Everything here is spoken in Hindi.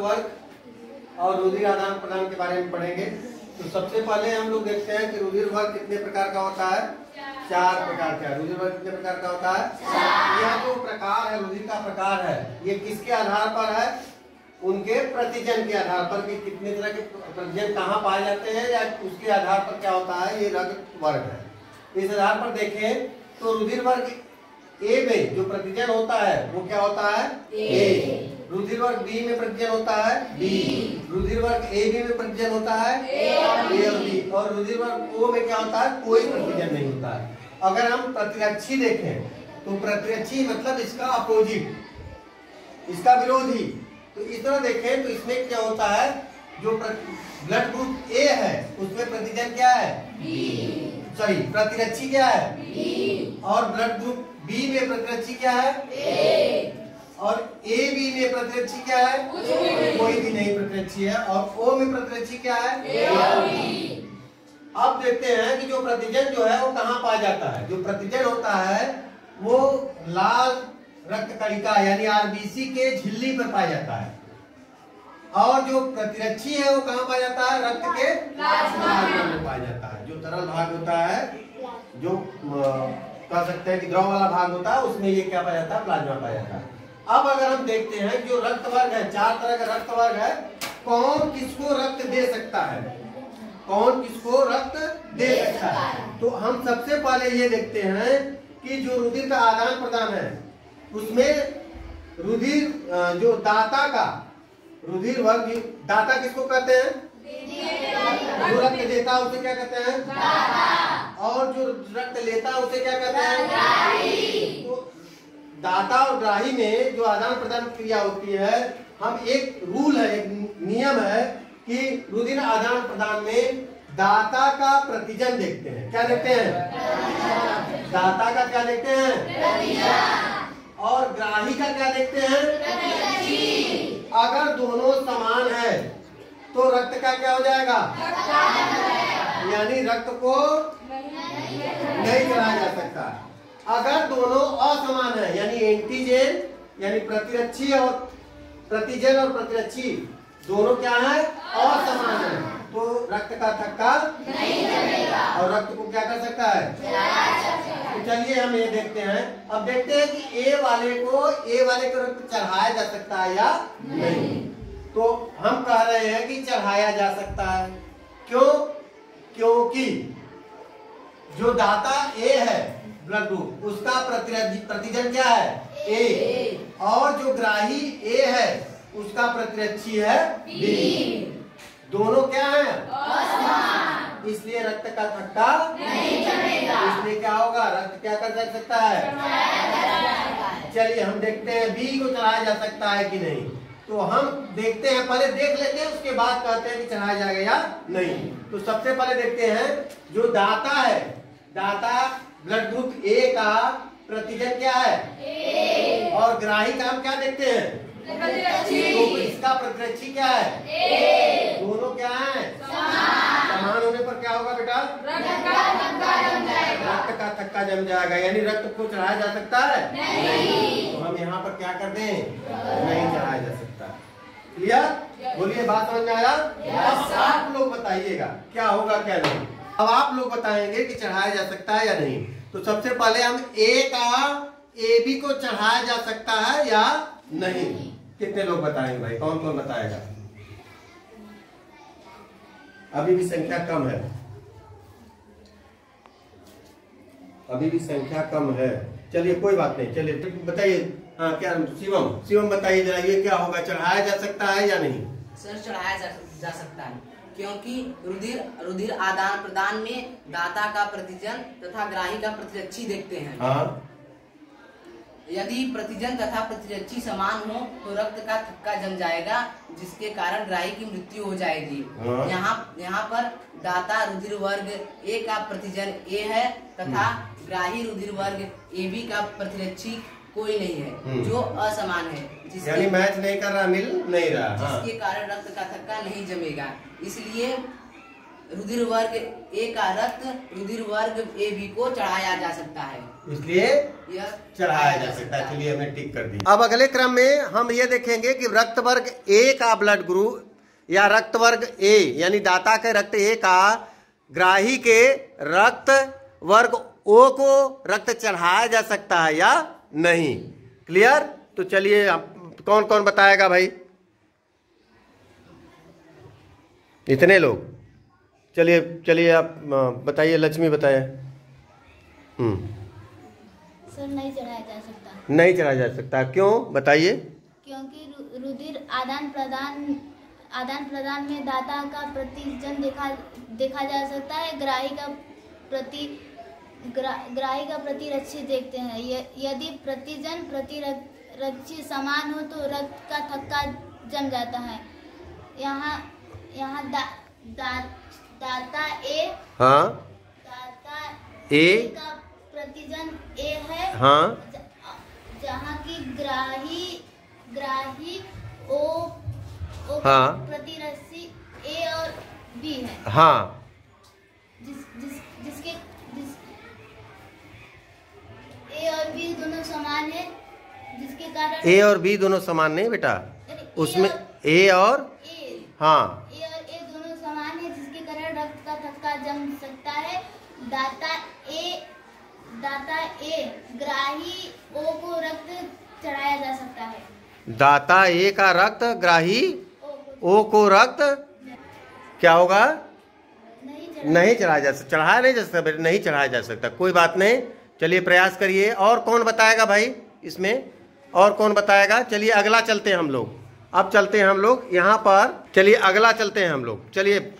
वर्ग और रुधिर आदान प्रदान के बारे में पढ़ेंगे। तो सबसे पहले हम लोग देखते हैं कि रुधिर वर्ग कितने प्रकार का होता है। 4 प्रकार का। रुधिर वर्ग कितने प्रकार का होता है। यह जो प्रकार है, रुधिर का प्रकार है, ये किसके आधार पर है, उनके प्रतिजन के आधार पर कि कितने तरह के प्रतिजन कहाँ पाए जाते हैं, या उसके आधार पर क्या होता है, ये रक्त वर्ग है। इस आधार पर देखें तो रुधिर वर्ग ए में जो प्रतिजन होता है वो क्या होता है, ए। रुधिर वर्ग बी में प्रतिजन होता है, बी। रुधिर वर्ग ए बी में प्रतिजन होता है, ए और बी। और रुधिर वर्ग ओ में क्या होता है, कोई प्रतिजन नहीं होता है। अगर हम प्रतिरक्षी देखें तो प्रतिरक्षी मतलब इसका अपोजिट, इसका विरोधी। तो इस तरह देखें तो इसमें क्या होता है, जो ब्लड ग्रुप ए है उसमें प्रतिजन क्या है, बी। सॉरी, प्रतिरक्षी क्या है, बी। और ब्लड ग्रुप बी में प्रतिरक्षी क्या है, ए। और ए बी में प्रतिरक्षी क्या है, कोई भी नहीं प्रतिरक्षी है। और ओ में प्रतिरक्षी क्या है, ए और बी। अब देखते हैं कि जो प्रतिजन जो है वो कहाँ पाया जाता है। जो प्रतिजन होता है वो लाल रक्त कणिका यानी आरबीसी के झिल्ली पर पाया जाता है। और जो प्रतिरक्षी है वो कहाँ पाया जाता है, रक्त के प्लाज्मा में पाया जाता है। जो तरल भाग होता है, जो कह सकते हैं कि द्रव वाला भाग होता है, उसमें ये क्या पाया जाता है, प्लाज्मा पाया जाता है। अब अगर हम देखते हैं जो रक्त वर्ग है, 4 तरह का रक्त वर्ग है, कौन किसको रक्त दे सकता है, कौन किसको रक्त दे सकता है। तो हम सबसे पहले ये देखते हैं कि जो रुधिर का आदान प्रदान है उसमें रुधिर जो दाता का रुधिर वर्ग, दाता किसको कहते हैं, जो रक्त देता है उसे क्या कहते हैं, दाता। और जो रक्त लेता है उसे क्या कहते हैं, ग्राही। तो दाता और ग्राही में जो आदान प्रदान क्रिया होती है, हम एक रूल है, एक नियम है कि रुधिर आदान प्रदान में दाता का प्रतिजन देखते हैं। क्या देखते हैं, दाता का क्या देखते हैं, प्रतिजन। और ग्राही का क्या देखते हैं, प्रतिरक्षी। अगर दोनों समान है तो रक्त का क्या हो जाएगा, यानी रक्त को नहीं चलाया जा सकता। अगर दोनों असमान है यानी एंटीजन यानी प्रतिरक्षी और प्रतिजन और प्रतिरक्षी दोनों क्या है, असमान है, तो रक्त का थक्का नहीं चलेगा और रक्त को क्या कर सकता है, तो चलिए हम ये देखते हैं। अब देखते हैं कि ए वाले को रक्त चढ़ाया जा सकता है या नहीं। तो हम कह रहे हैं कि चढ़ाया जा सकता है। क्यों, क्योंकि जो दाता ए है ब्लड ग्रुप, उसका प्रतिजन क्या है, ए। और जो ग्राही ए है उसका प्रतिरक्षी है, बी। दोनों क्या है, असमान। इसलिए रक्त का थक्का नहीं चलेगा। इसलिए क्या होगा, रक्त क्या कर सकता है। चलिए हम देखते हैं बी को चढ़ाया जा सकता है कि नहीं। तो हम देखते हैं, पहले देख लेते हैं, उसके बाद कहते हैं कि चढ़ाया जाएगा या नहीं। तो सबसे पहले देखते हैं जो दाता है, दाता ब्लड ग्रुप ए का प्रतिजन क्या है, ए। और ग्राही का हम क्या देखते हैं, तो इसका प्रतिरक्षी क्या है, ए। दोनों क्या है, समान होने पर क्या होगा बेटा, रक्त का थक्का जम जाएगा, यानी रक्त को चढ़ाया जा सकता है नहीं। तो हम यहाँ पर क्या कर दें, नहीं चढ़ाया जा सकता। क्लियर, बोलिए, बात समझ में आया। अब आप लोग बताइएगा क्या होगा क्या नहीं। अब आप लोग बताएंगे कि चढ़ाया जा सकता है या नहीं। तो सबसे पहले हम ए का ए बी को चढ़ाया जा सकता है या नहीं। कितने लोग बताएंगे भाई, कौन कौन बताएगा। अभी भी संख्या कम है, अभी भी संख्या कम है। चलिए कोई बात नहीं, चलिए बताइए। हाँ, क्या शिवम बताइए जरा, ये क्या होगा, चढ़ाया जा सकता है या नहीं। सर, चढ़ाया जा सकता है, क्योंकि रुधिर आदान प्रदान में दाता का प्रतिजन तथा ग्राही का प्रतिरक्षी देखते हैं। हाँ। यदि प्रतिजन तथा प्रतिरक्षी समान हो तो रक्त का थक्का जम जाएगा, जिसके कारण ग्राही की मृत्यु हो जाएगी। हाँ। यहाँ पर दाता रुधिर वर्ग ए का प्रतिजन ए है तथा ग्राही रुधिर वर्ग ए बी का प्रतिरक्षी कोई नहीं है, जो असमान है, यानी मैच नहीं कर रहा, मिल नहीं रहा, जिसके कारण रक्त का थक्का नहीं जमेगा। इसलिए रुधिर वर्ग ए का रक्त रुधिर वर्ग ए बी को चढ़ाया जा सकता है, इसलिए यह चढ़ाया जा सकता है। चलिए हमने टिक कर दी। अब अगले क्रम में हम ये देखेंगे कि रक्त वर्ग ए का ब्लड ग्रुप या रक्त वर्ग ए यानी दाता के रक्त ए का ग्राही के रक्त वर्ग ओ को रक्त चढ़ाया जा सकता है या नहीं। क्लियर? तो चलिए कौन कौन बताएगा भाई? इतने लोग। चलिए चलिए आप बताइए, लक्ष्मी बताए। सर नहीं चढ़ाया जा सकता। नहीं चढ़ाया जा सकता, क्यों बताइए? क्योंकि रुधिर आदान प्रदान में दाता का प्रतिजन देखा जा सकता है, ग्राही का प्रतिरक्षी देखते हैं। यदि प्रतिजन प्रतिरक्षी समान हो तो रक्त का थक्का जम जाता है। यहाँ दाता ए, हाँ, दाता ए का प्रतिजन ए है, हाँ, जहाँ की ग्राही ओ हाँ, प्रतिरक्षी ए और बी है। हाँ, जिसके ए और बी दोनों समान है, जिसके कारण ए और बी दोनों समान नहीं बेटा, उसमें ए और हाँ ए दोनों समान है, जिसके कारण रक्त का थक्का जम सकता है। दाता ए ग्राही ओ को रक्त चढ़ाया जा सकता है। दाता ए का रक्त ग्राही ओ को रक्त क्या होगा? नहीं चढ़ाया जा सकता। चढ़ाया नहीं जा सकता बेटा, नहीं चढ़ाया जा सकता। कोई बात नहीं, चलिए प्रयास करिए। और कौन बताएगा भाई इसमें? और कौन बताएगा? चलिए अगला चलते हैं हम लोग। अब चलते हैं हम लोग यहाँ पर, चलिए अगला चलते हैं हम लोग। चलिए